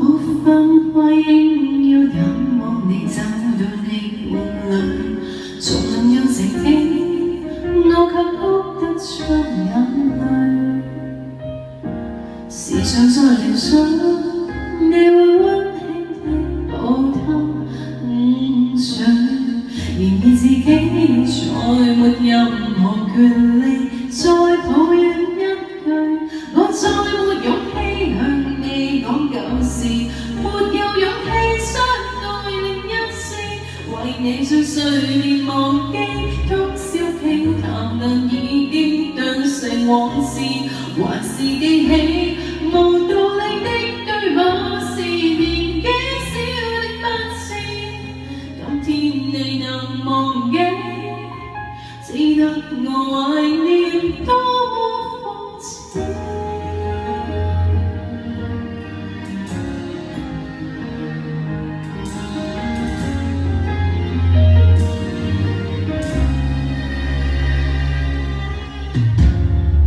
沒分開，應要淡忘你，找到你夢裏，從能有情景，我卻哭得出眼淚。時常在聯想，你會溫馨的抱他睡，然而自己再沒任何權利再抱怨一句，我再沒勇氣向你講舊事，沒有勇氣相愛另一次，為你將睡眠忘記，通宵傾談，但已經當成往事，還是記起無道理的對話，是年紀小的不智，今天你能忘記，只得我懷念多麼諷刺。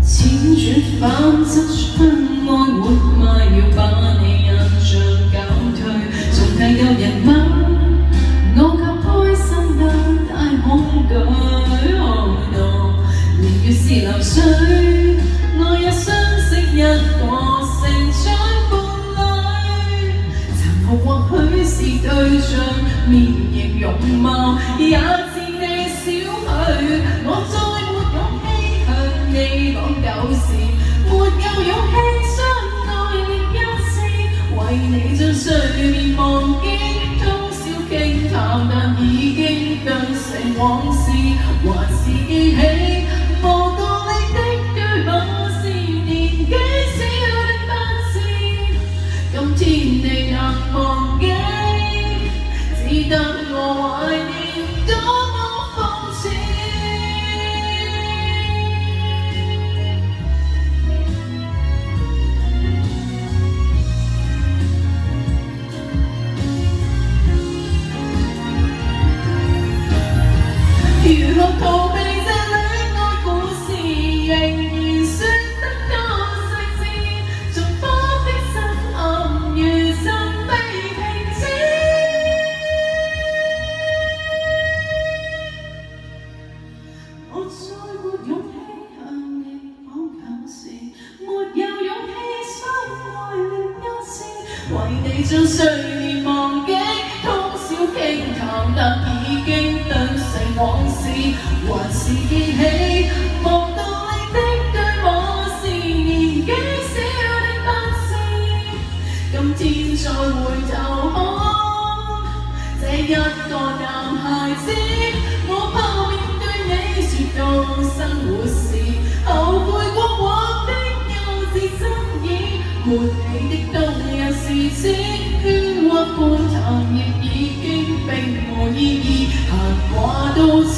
輾轉反側窗外活埋，要把你印象減退，重提舊人物，我卻開心得太恐懼。年月是流水，我也相識一個成長伴侶，殘酷或許是對象，面型容貌也似你少許，我再沒勇氣向你講舊事，沒有勇氣相愛另一次，為你將睡眠忘記，通宵傾談，但已經當成往事，還是記起無道理的對話，是年紀小的不智，今天你能忘記，只得我懷念多麼諷刺。如何逃避這戀愛故事，仍然說得多細緻，重複的失暗如神未停止。我再沒勇氣向你講舊事，沒有勇氣相愛另一次，為你將睡眠忘記，通宵傾談，但已經當成往事，還是記起無道理的對話，是年紀小的不智，今天再回頭看這一個男孩子，我怕面對你說到生活時，後悔過往的幼稚爭議，沒你的冬日是此，喧嘩歡談亦已經並無意義，閒話到此。